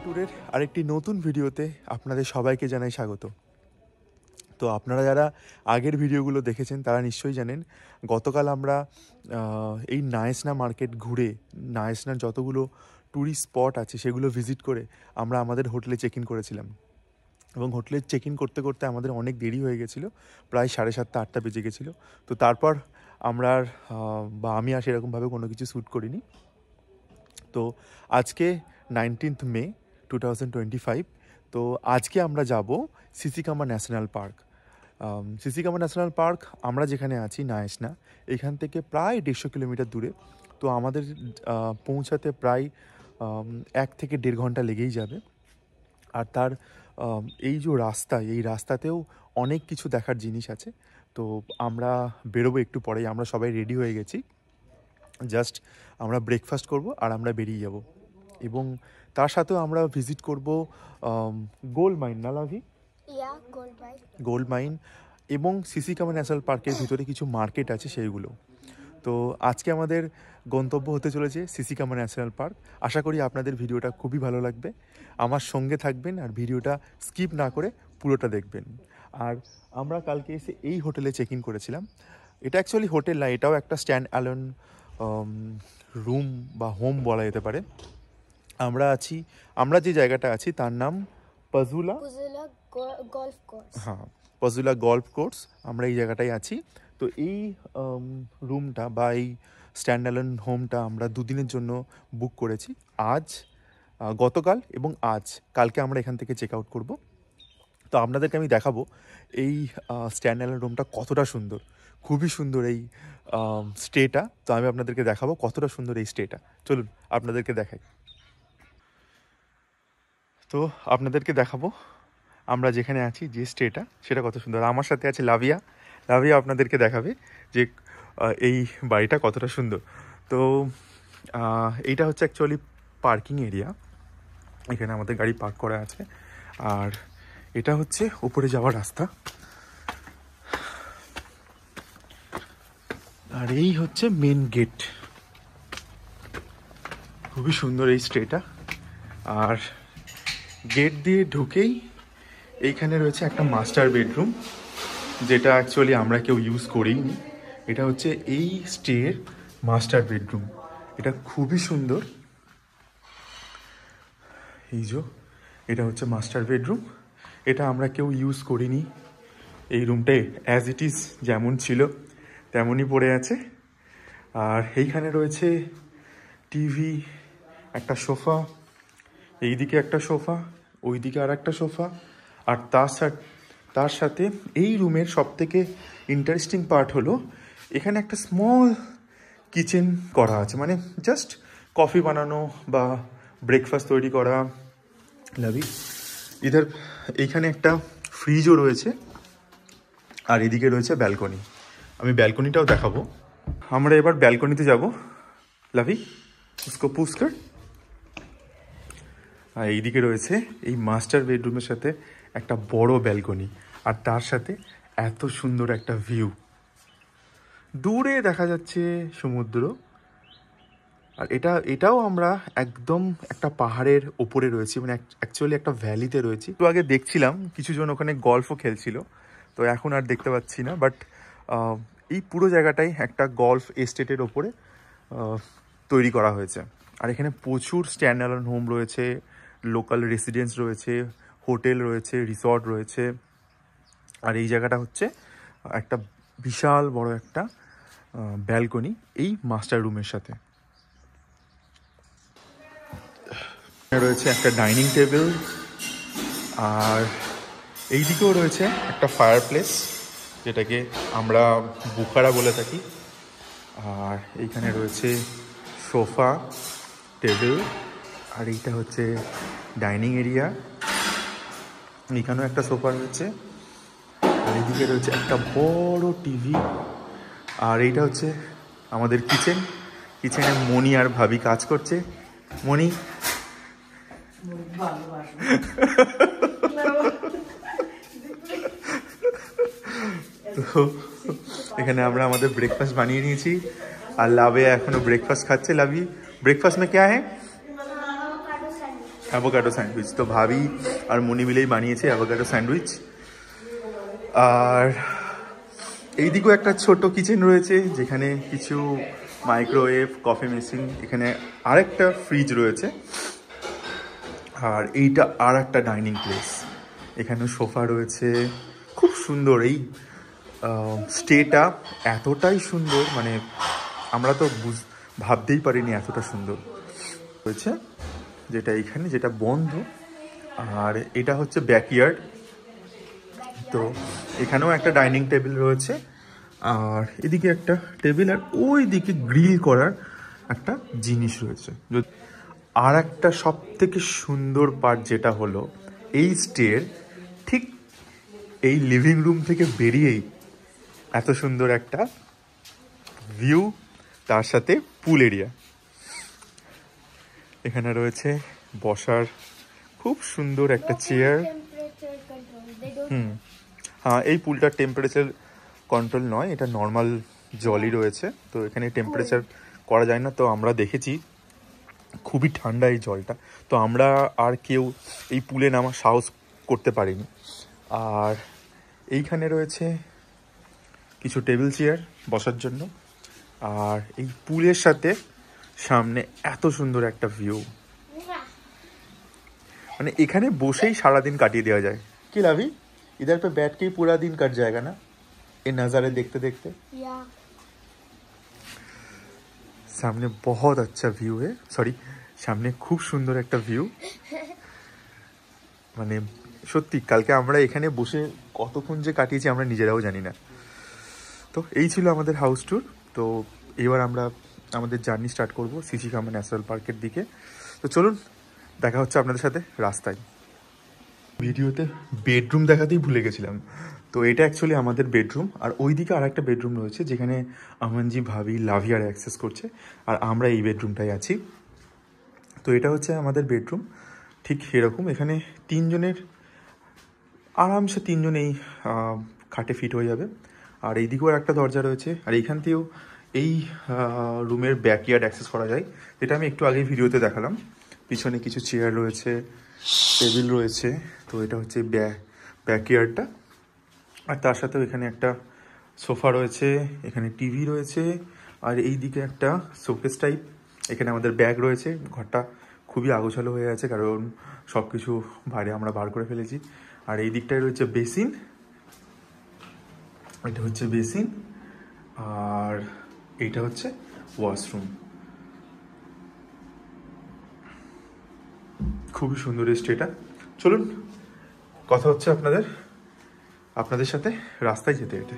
ট্যুরের আরেকটি নতুন ভিডিওতে আপনাদের সবাইকে জানাই স্বাগত। তো আপনারা যারা আগের ভিডিওগুলো দেখেছেন তারা নিশ্চয়ই জানেন গতকাল আমরা এই নায়েসনা মার্কেট ঘুরে নায়েসনার যতগুলো ট্যুরিস্ট স্পট আছে সেগুলো ভিজিট করে আমরা আমাদের হোটেলে চেক ইন করেছিলাম এবং হোটেলে চেক ইন করতে করতে আমাদের অনেক দেরি হয়ে গেছিলো, প্রায় 7:30 8টা বেজে গেছিলো। তো তারপর আমরা বা আমি আর সেরকমভাবে কোনো কিছু শ্যুট করিনি। তো আজকে 19th মে 2025। তো আজকে আমরা যাব সিসিকামা ন্যাশনাল পার্ক। সিসিকামা ন্যাশনাল পার্ক আমরা যেখানে আছি নায়েসনা, এখান থেকে প্রায় 150 কিলোমিটার দূরে। তো আমাদের পৌঁছাতে প্রায় 1 থেকে 1.5 ঘন্টা লেগেই যাবে। আর তার এই যে রাস্তা, এই রাস্তাতেও অনেক কিছু দেখার জিনিস আছে। তো আমরা বেরোবো একটু পরেই, আমরা সবাই রেডি হয়ে গেছি। জাস্ট আমরা ব্রেকফাস্ট করব আর আমরা বেরিয়ে যাব। এবং তার সাথেও আমরা ভিজিট করব গোল্ড মাইন, না লাভি? গোল্ড মাইন এবং সিসিকামা ন্যাশনাল পার্কের ভিতরে কিছু মার্কেট আছে সেইগুলো। তো আজকে আমাদের গন্তব্য হতে চলেছে সিসিকামা ন্যাশনাল পার্ক। আশা করি আপনাদের ভিডিওটা খুবই ভালো লাগবে। আমার সঙ্গে থাকবেন আর ভিডিওটা স্কিপ না করে পুরোটা দেখবেন। আর আমরা কালকে এসে এই হোটেলে চেক ইন করেছিলাম। এটা অ্যাকচুয়ালি হোটেল না, এটাও একটা স্ট্যান্ড অ্যালোন রুম বা হোম বলা যেতে পারে। আমরা যে জায়গাটা আছি তার নাম পাজুলা গল্ফ কোর্স। হ্যাঁ, পাজুলা গল্ফ কোর্স, আমরা এই জায়গাটায় আছি। তো এই রুমটা বা এই স্ট্যান্ড অ্যালোন হোমটা আমরা 2 দিনের জন্য বুক করেছি। গতকাল এবং কালকে আমরা এখান থেকে চেক আউট করব। তো আপনাদেরকে আমি দেখাবো এই স্ট্যান্ড অ্যালোন রুমটা কতটা সুন্দর, খুবই সুন্দর এই স্টেটা। তো আমি আপনাদেরকে দেখাবো কতটা সুন্দর এই স্টেটা। চলুন আপনাদেরকে দেখাই। তো আপনাদেরকে দেখাবো আমরা যেখানে আছি যে স্টেটা সেটা কত সুন্দর। আমার সাথে আছে লাভিয়া আপনাদেরকে দেখাবে যে এই বাড়িটা কতটা সুন্দর। তো এইটা হচ্ছে অ্যাকচুয়ালি পার্কিং এরিয়া, এখানে আমাদের গাড়ি পার্ক করা আছে। আর এটা হচ্ছে উপরে যাওয়ার রাস্তা, আর এই হচ্ছে মেন গেট। খুবই সুন্দর এই স্টেটা। আর গেট দিয়ে ঢুকেই এইখানে রয়েছে একটা মাস্টার বেডরুম, যেটা অ্যাকচুয়ালি আমরা কেউ ইউজ করিনি। এটা হচ্ছে এই স্টের মাস্টার বেডরুম। এটা খুবই সুন্দর। এই যে এটা হচ্ছে মাস্টার বেডরুম, এটা আমরা কেউ ইউজ করিনি। এই রুমটায় অ্যাজ ইট ইজ যেমন ছিল তেমনই পড়ে আছে। আর এইখানে রয়েছে টিভি, একটা সোফা, এইদিকে একটা সোফা, ওইদিকে আর একটা সোফা। আর তার সাথে এই রুমের সবথেকে ইন্টারেস্টিং পার্ট হলো এখানে একটা স্মল কিচেন করা আছে, মানে জাস্ট কফি বানানো বা ব্রেকফাস্ট তৈরি করা। লাভি এইখানে একটা ফ্রিজও রয়েছে। আর এদিকে রয়েছে ব্যালকনি, আমি ব্যালকনিটাও দেখাবো। আমরা এবার ব্যালকনিতে যাব। লাভি উসকো পুশ কর। আর এইদিকে রয়েছে এই মাস্টার বেডরুমের সাথে একটা বড় ব্যালকনি, আর তার সাথে এত সুন্দর একটা ভিউ, দূরে দেখা যাচ্ছে সমুদ্র। আর এটাও আমরা একদম একটা পাহাড়ের ওপরে রয়েছি, মানে অ্যাকচুয়ালি একটা ভ্যালিতে রয়েছি। তো আগে দেখছিলাম কিছুজন ওখানে গল্ফও খেলছিল, তো এখন আর দেখতে পাচ্ছি না। বাট এই পুরো জায়গাটাই একটা গল্ফ এস্টেটের ওপরে তৈরি করা হয়েছে। আর এখানে প্রচুর স্ট্যান্ড অ্যালোন হোম রয়েছে, লোকাল রেসিডেন্স রয়েছে, হোটেল রয়েছে, রিসর্ট রয়েছে। আর এই জায়গাটা হচ্ছে একটা বিশাল বড় একটা ব্যালকনি এই মাস্টার রুমের সাথে। রয়েছে একটা ডাইনিং টেবিল, আর এই দিকেও রয়েছে একটা ফায়ার প্লেস, যেটাকে আমরা বুখারা বলে থাকি। আর এইখানে রয়েছে সোফা, টেবিল, আর এইটা হচ্ছে ডাইনিং এরিয়া। এখানেও একটা সোফা রয়েছে, আর এইদিকে রয়েছে একটা বড় টিভি। আর এইটা হচ্ছে আমাদের কিচেন। কিচেনে মণি আর ভাবি কাজ করছে। মণি তো এখানে আমরা আমাদের ব্রেকফাস্ট বানিয়ে নিয়েছি, আর লাভে এখনো ব্রেকফাস্ট খাচ্ছে। লাভি, ব্রেকফাস্ট में क्या है? Avocado sandwich. তো ভাবি আর মনি মিলেই বানিয়েছে অ্যাভোকাডো স্যান্ডউইচ। আর এইদিকেও একটা ছোট কিচেন রয়েছে, যেখানে কিছু মাইক্রোওয়েভ, কফি মেশিন, এখানে আরেকটা ফ্রিজ রয়েছে। আর এইটা আর একটা ডাইনিং প্লেস, এখানে সোফা রয়েছে। খুব সুন্দর এই স্টেটা, এতটাই সুন্দর, মানে আমরা তো ভাবতেই পারিনি এতটা সুন্দর রয়েছে। যেটা এইখানে, যেটা বন্ধ। আর এটা হচ্ছে ব্যাকইয়ার্ড। তো এখানেও একটা ডাইনিং টেবিল রয়েছে, আর এদিকে একটা টেবিল, আর ওই দিকে গ্রিল করার একটা জিনিস রয়েছে। আর একটা সব থেকে সুন্দর পার্ট যেটা হলো, এই স্টের ঠিক এই লিভিং রুম থেকে বেরিয়েই এত সুন্দর একটা ভিউ, তার সাথে পুল এরিয়া। এখানে রয়েছে বসার খুব সুন্দর একটা চেয়ার। হ্যাঁ, এই পুলটার টেম্পারেচার কন্ট্রোল নয়, এটা নর্মাল জলই রয়েছে। তো এখানে টেম্পারেচার করা যায় না। তো আমরা দেখেছি খুবই ঠান্ডা এই জলটা, তো আমরা আর কেউ এই পুলে নামার সাহস করতে পারিনি। আর এইখানে রয়েছে কিছু টেবিল চেয়ার বসার জন্য। আর এই পুলের সাথে সামনে এত সুন্দর একটা ভিউ, মানে এখানে বসেই সারাদিন কাটিয়ে দেওয়া যায়। কি লাভি, इधर पे बैठ के ही पूरा दिन कट जाएगा ना ये नज़ारे देखते देखते। सामने बहुत अच्छा व्यू है, सॉरी সামনে খুব সুন্দর একটা ভিউ। মানে সত্যি কালকে আমরা এখানে বসে কতক্ষণ যে কাটিয়েছি আমরা নিজেরাও জানি না। তো এই ছিল আমাদের হাউস ট্যুর। তো এবার আমরা আমাদের জার্নি স্টার্ট করব সিসিকামা ন্যাশনাল পার্কের দিকে। তো চলুন, দেখা হচ্ছে আপনাদের সাথে রাস্তায়। ভিডিওতে বেডরুম দেখাতেই ভুলে গেছিলাম। তো এটা অ্যাকচুয়ালি আমাদের বেডরুম, আর ওই দিকে আর একটা বেডরুম রয়েছে যেখানে আমানজি, ভাবি, লাভিয়ার অ্যাক্সেস করছে, আর আমরা এই বেডরুমটাই আছি। তো এটা হচ্ছে আমাদের বেডরুম, ঠিক এরকম। এখানে তিনজনের আরামসে তিনজন এই খাটে ফিট হয়ে যাবে। আর এইদিকেও একটা দরজা রয়েছে, আর এইখান থেকেও এই রুমের ব্যাকইয়ার্ড অ্যাক্সেস করা যায়, যেটা আমি একটু আগেই ভিডিওতে দেখালাম। পিছনে কিছু চেয়ার রয়েছে, টেবিল রয়েছে। তো এটা হচ্ছে ব্যাকইয়ার্ডটা। আর তার সাথেও এখানে একটা সোফা রয়েছে, এখানে টিভি রয়েছে, আর এই দিকে একটা শোকেস টাইপ। এখানে আমাদের ব্যাগ রয়েছে। ঘরটা খুবই আগোছালো হয়ে আছে, কারণ সব কিছু বাইরে আমরা বার করে ফেলেছি। আর এই দিকটায় রয়েছে বেসিন, এটা হচ্ছে বেসিন, আর এইটা হচ্ছে ওয়াশরুম। খুবই সুন্দর এই স্টেটা। চলুন, কথা হচ্ছে আপনাদের সাথে রাস্তায় যেতে যেতে।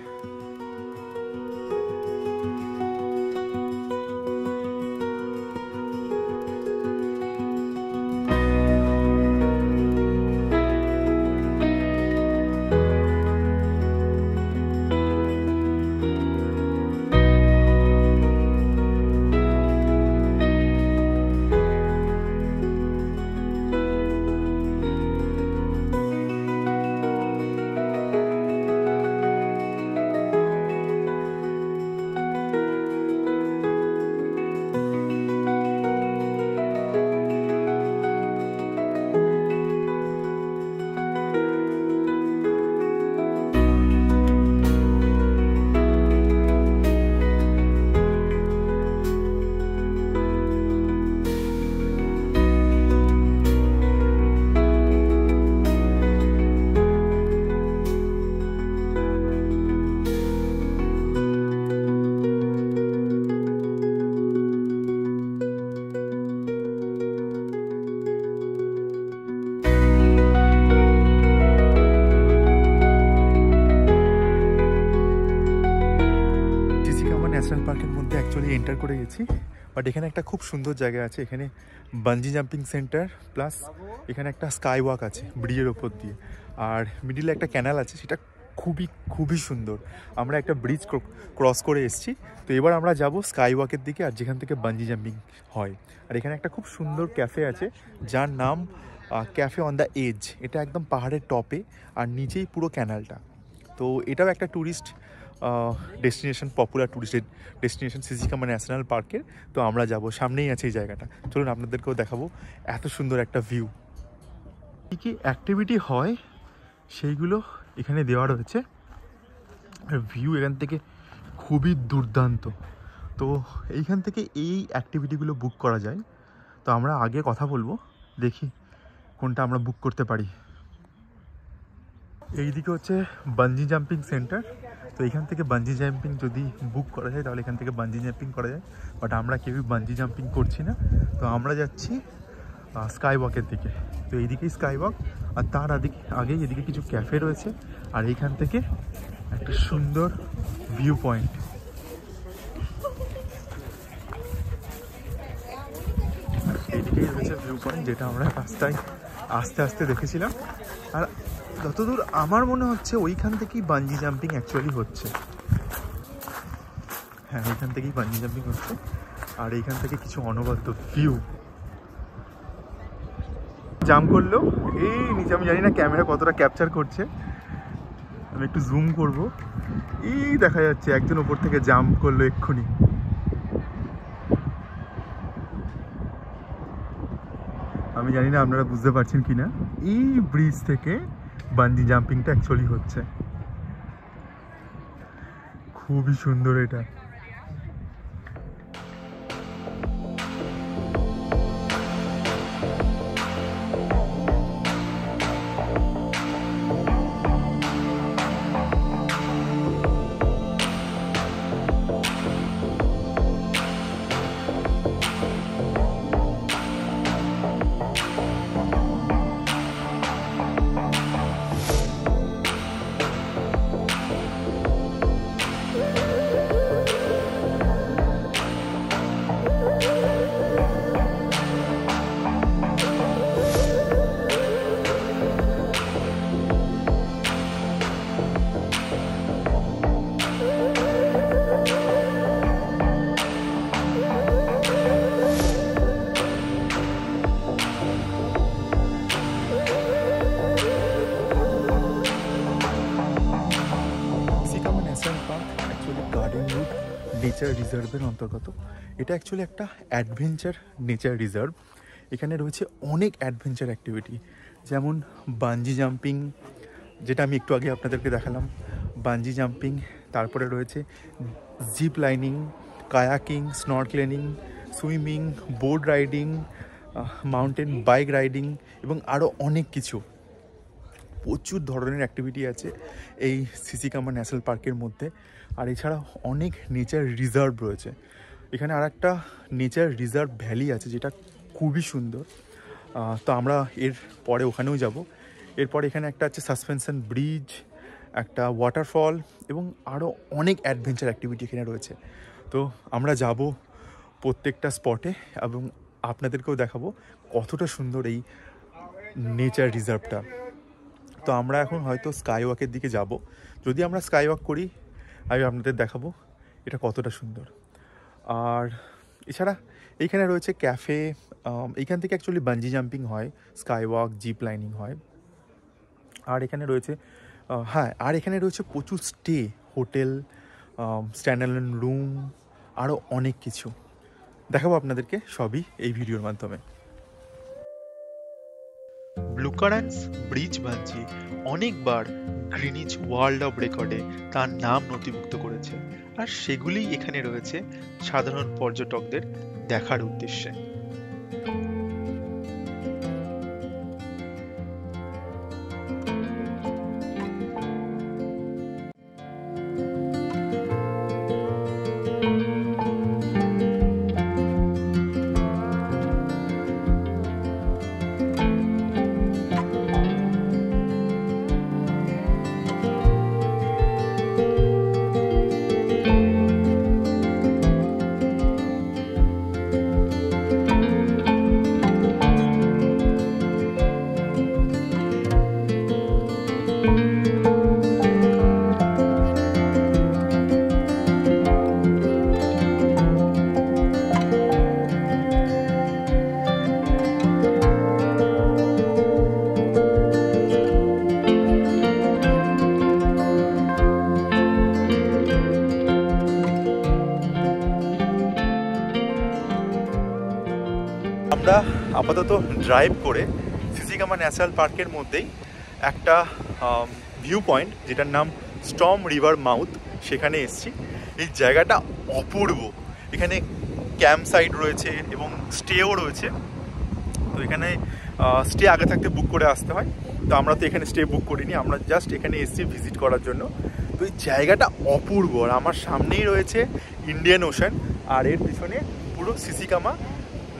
ন্যাশনাল পার্কের মধ্যে অ্যাকচুয়ালি এন্টার করে গেছি, বাট এখানে একটা খুব সুন্দর জায়গা আছে। এখানে বাঞ্জি জাম্পিং সেন্টার প্লাস এখানে একটা স্কাই ওয়াক আছে ব্রিজের ওপর দিয়ে, আর মিডিলে একটা ক্যানাল আছে, সেটা খুবই খুবই সুন্দর। আমরা একটা ব্রিজ ক্রস করে এসেছি, তো এবার আমরা যাব স্কাই ওয়াকের দিকে, আর যেখান থেকে বাঞ্জি জাম্পিং হয়। আর এখানে একটা খুব সুন্দর ক্যাফে আছে যার নাম ক্যাফে অন দ্য এজ। এটা একদম পাহাড়ের টপে, আর নিচেই পুরো ক্যানালটা। তো এটাও একটা tourist destination, popular tourist destination Tsitsikamma national পার্কের। তো আমরা যাব, সামনেই আছে এই জায়গাটা। চলুন আপনাদেরকেও দেখাবো এত সুন্দর একটা ভিউ। কী কী অ্যাক্টিভিটি হয় সেইগুলো এখানে দেওয়া রয়েছে, আর ভিউ এখান থেকে খুবই দুর্দান্ত। তো এইখান থেকে এই অ্যাক্টিভিটিগুলো বুক করা যায়। তো আমরা আগে কথা বলবো, দেখি কোনটা আমরা বুক করতে পারি। এইদিকে হচ্ছে বাঞ্জি জাম্পিং সেন্টার। তো এখান থেকে বাঞ্জি জাম্পিং যদি বুক করা যায় তাহলে এখান থেকে বাঞ্জি জাম্পিং করা যায়, বাট আমরা কেউই বাঞ্জি জাম্পিং করছি না। তো আমরা যাচ্ছি স্কাই ওয়াকের দিকে। তো এইদিকেই স্কাই ওয়াক, আর তার আগে এদিকে কিছু ক্যাফে রয়েছে, আর এইখান থেকে একটা সুন্দর ভিউ পয়েন্ট। এইদিকেই রয়েছে ভিউ পয়েন্ট, যেটা আমরা রাস্তায় আস্তে আস্তে দেখেছিলাম। আর যতদূর আমার মনে হচ্ছে ওইখান থেকেই বাঞ্জি জাম্পিং অ্যাকচুয়ালি হচ্ছে। হ্যাঁ, ওইখান থেকেই বাঞ্জি জাম্পিং হচ্ছে। আর এইখান থেকে কিছু অনবদ্য ভিউ। জাম্প করলো এই নিচে, আমি জানি না ক্যামেরা কতটা ক্যাপচার করছে, আমি একটু জুম করব। এই দেখা যাচ্ছে একজন ওপর থেকে জাম্প করলো এক্ষুনি। আমি জানি না আপনারা বুঝতে পারছেন কি না, এই ব্রিজ থেকে বাঞ্জি জাম্পিংটা অ্যাকচুয়ালি হচ্ছে। খুবই সুন্দর এটা। নেচার রিজার্ভের অন্তর্গত। এটা অ্যাকচুয়ালি একটা অ্যাডভেঞ্চার নেচার রিজার্ভ। এখানে রয়েছে অনেক অ্যাডভেঞ্চার অ্যাক্টিভিটি, যেমন বাঞ্জি জাম্পিং, যেটা আমি একটু আগে আপনাদেরকে দেখালাম, বাঞ্জি জাম্পিং। তারপরে রয়েছে zip lining, kayaking, snorkelling, swimming, boat riding, mountain bike riding এবং আরও অনেক কিছু। প্রচুর ধরনের অ্যাক্টিভিটি আছে এই সিসিকামা ন্যাশনাল পার্কের মধ্যে। আর এছাড়া অনেক নেচার রিজার্ভ রয়েছে। এখানে আর একটা নেচার রিজার্ভ ভ্যালি আছে, যেটা খুবই সুন্দর। তো আমরা এর পরে ওখানেও যাব। এরপর এখানে একটা আছে সাসপেনশন ব্রিজ, একটা ওয়াটারফল এবং আরও অনেক অ্যাডভেঞ্চার অ্যাক্টিভিটি এখানে রয়েছে। তো আমরা যাব প্রত্যেকটা স্পটে এবং আপনাদেরকেও দেখাবো কতটা সুন্দর এই নেচার রিজার্ভটা। তো আমরা এখন হয়তো স্কাই ওয়াকের দিকে যাব। যদি আমরা স্কাই ওয়াক করি আমি আপনাদের দেখাবো এটা কতটা সুন্দর। আর এছাড়া এইখানে রয়েছে ক্যাফে। এইখান থেকে অ্যাকচুয়ালি বাঞ্জি জাম্পিং হয়, স্কাই ওয়াক, জিপ লাইনিং হয়। আর এখানে রয়েছে আর এখানে রয়েছে প্রচুর স্টে, হোটেল, স্ট্যান্ডার্ড রুম, আরও অনেক কিছু দেখাবো আপনাদেরকে, সবই এই ভিডিওর মাধ্যমে। ব্লুকারান্স ব্রিজ বাঞ্জি অনেকবার গ্রিনিচ ওয়ার্ল্ড অফ রেকর্ডে তার নাম নথিভুক্ত করেছে, আর সেগুলিই এখানে রয়েছে সাধারণ পর্যটকদের দেখার উদ্দেশ্যে। আপাতত ড্রাইভ করে সিসিকামা ন্যাশনাল পার্কের মধ্যেই একটা ভিউ পয়েন্ট যেটার নাম স্টর্ম রিভার মাউথ, সেখানে এসেছি। এই জায়গাটা অপূর্ব। এখানে ক্যাম্প সাইট রয়েছে এবং স্টেও রয়েছে। তো এখানে স্টে আগে থাকতে বুক করে আসতে হয়, তো আমরা তো এখানে স্টে বুক করিনি, আমরা জাস্ট এখানে এসেছি ভিজিট করার জন্য। তো এই জায়গাটা অপূর্ব। আর আমার সামনেই রয়েছে ইন্ডিয়ান ওশান, আর এর পিছনে পুরো সিসিকামা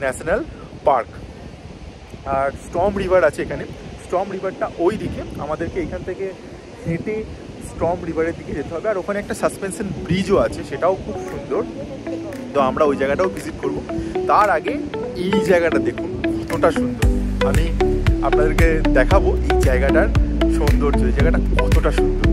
ন্যাশনাল পার্ক। আর স্টর্ম রিভার আছে এখানে। স্টর্ম রিভারটা ওই দিকে, আমাদেরকে এখান থেকে হেঁটে স্টর্ম রিভারের দিকে যেতে হবে। আর ওখানে একটা সাসপেনশন ব্রিজও আছে, সেটাও খুব সুন্দর। তো আমরা ওই জায়গাটাও ভিজিট করব। তার আগে এই জায়গাটা দেখুন কতটা সুন্দর। আমি আপনাদেরকে দেখাবো এই জায়গাটার সৌন্দর্য, এই জায়গাটা কতটা সুন্দর।